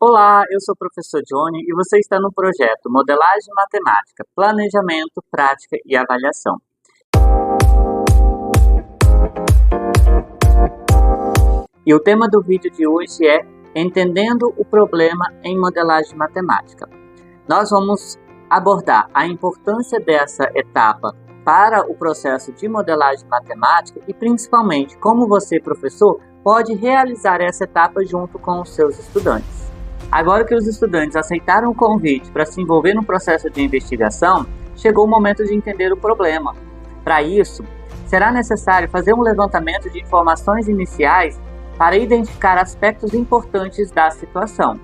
Olá, eu sou o professor Johnny e você está no projeto Modelagem Matemática, Planejamento, Prática e Avaliação. E o tema do vídeo de hoje é Entendendo o problema em modelagem matemática. Nós vamos abordar a importância dessa etapa para o processo de modelagem matemática e principalmente como você, professor, pode realizar essa etapa junto com os seus estudantes. Agora que os estudantes aceitaram o convite para se envolver no processo de investigação, chegou o momento de entender o problema. Para isso, será necessário fazer um levantamento de informações iniciais para identificar aspectos importantes da situação.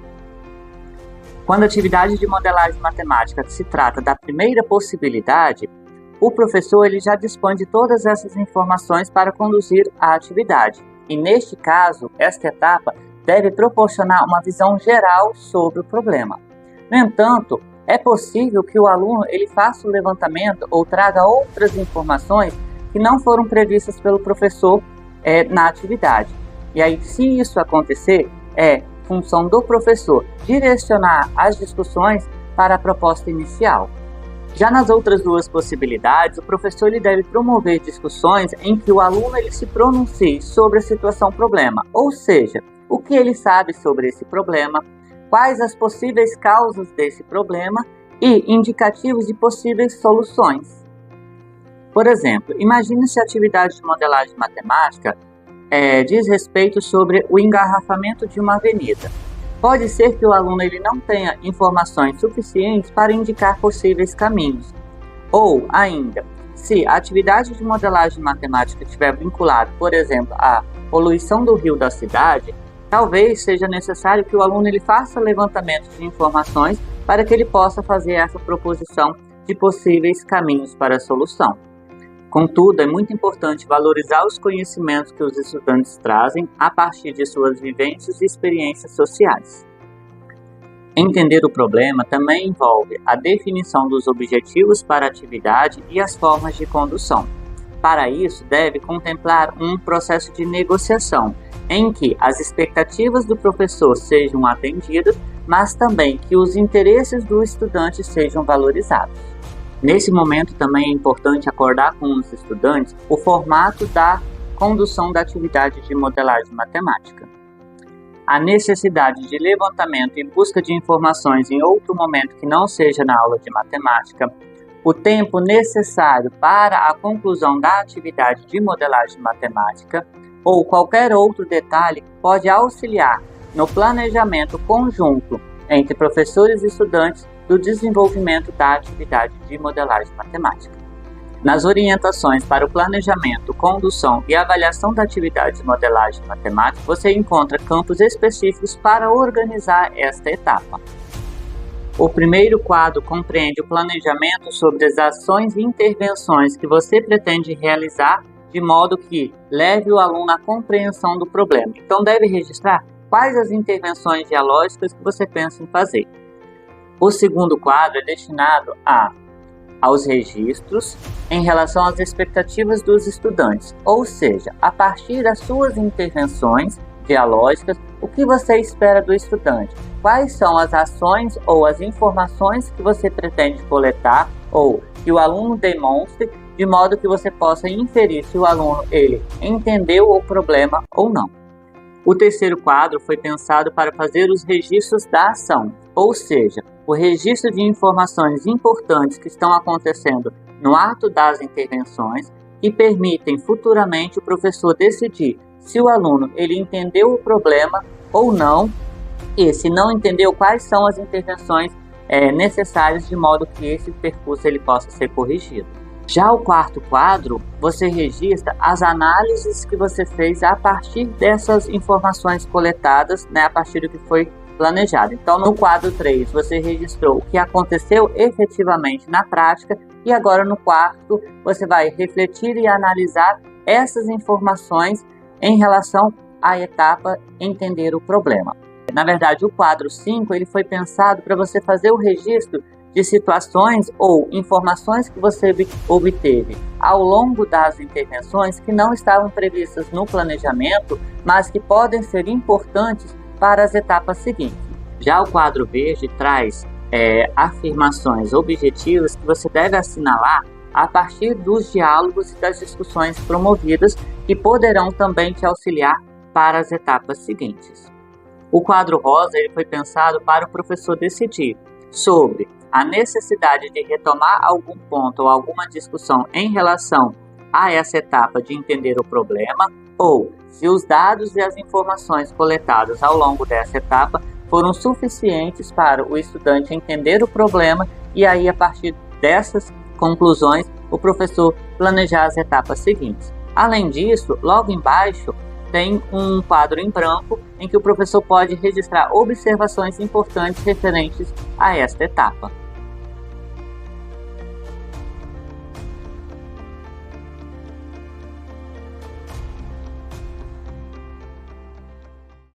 Quando a atividade de modelagem matemática se trata da primeira possibilidade, o professor já dispõe de todas essas informações para conduzir a atividade. E neste caso, esta etapa deve proporcionar uma visão geral sobre o problema. No entanto, é possível que o aluno faça o levantamento ou traga outras informações que não foram previstas pelo professor na atividade. E aí, se isso acontecer, é função do professor direcionar as discussões para a proposta inicial. Já nas outras duas possibilidades, o professor deve promover discussões em que o aluno se pronuncie sobre a situação problema, ou seja, o que ele sabe sobre esse problema, quais as possíveis causas desse problema e indicativos de possíveis soluções. Por exemplo, imagine se a atividade de modelagem matemática diz respeito sobre o engarrafamento de uma avenida. Pode ser que o aluno não tenha informações suficientes para indicar possíveis caminhos. Ou, ainda, se a atividade de modelagem matemática estiver vinculada, por exemplo, à poluição do rio da cidade, talvez seja necessário que o aluno faça levantamento de informações para que ele possa fazer essa proposição de possíveis caminhos para a solução. Contudo, é muito importante valorizar os conhecimentos que os estudantes trazem a partir de suas vivências e experiências sociais. Entender o problema também envolve a definição dos objetivos para a atividade e as formas de condução. Para isso, deve contemplar um processo de negociação, em que as expectativas do professor sejam atendidas, mas também que os interesses do estudante sejam valorizados. Nesse momento também é importante acordar com os estudantes o formato da condução da atividade de modelagem matemática. A necessidade de levantamento e busca de informações em outro momento que não seja na aula de matemática, o tempo necessário para a conclusão da atividade de modelagem matemática ou qualquer outro detalhe pode auxiliar no planejamento conjunto entre professores e estudantes do desenvolvimento da atividade de modelagem matemática. Nas orientações para o planejamento, condução e avaliação da atividade de modelagem matemática, você encontra campos específicos para organizar esta etapa. O primeiro quadro compreende o planejamento sobre as ações e intervenções que você pretende realizar de modo que leve o aluno à compreensão do problema. Então, deve registrar quais as intervenções dialógicas que você pensa em fazer. O segundo quadro é destinado aos registros em relação às expectativas dos estudantes, ou seja, a partir das suas intervenções dialógicas, o que você espera do estudante, quais são as ações ou as informações que você pretende coletar ou que o aluno demonstre, de modo que você possa inferir se o aluno entendeu o problema ou não. O terceiro quadro foi pensado para fazer os registros da ação, ou seja, o registro de informações importantes que estão acontecendo no ato das intervenções e permitem futuramente o professor decidir se o aluno entendeu o problema ou não e, se não entendeu, quais são as intervenções necessárias de modo que esse percurso possa ser corrigido. Já o quarto quadro, você registra as análises que você fez a partir dessas informações coletadas, a partir do que foi planejado. Então, no quadro 3, você registrou o que aconteceu efetivamente na prática e agora no quarto, você vai refletir e analisar essas informações em relação à etapa entender o problema. Na verdade, o quadro 5 foi pensado para você fazer o registro de situações ou informações que você obteve ao longo das intervenções que não estavam previstas no planejamento, mas que podem ser importantes para as etapas seguintes. Já o quadro verde traz afirmações objetivas que você deve assinalar a partir dos diálogos e das discussões promovidas, que poderão também te auxiliar para as etapas seguintes. O quadro rosa ele foi pensado para o professor decidir sobre a necessidade de retomar algum ponto ou alguma discussão em relação a essa etapa de entender o problema, ou se os dados e as informações coletadas ao longo dessa etapa foram suficientes para o estudante entender o problema e aí, a partir dessas conclusões, o professor planejar as etapas seguintes. Além disso, logo embaixo tem um quadro em branco em que o professor pode registrar observações importantes referentes a esta etapa.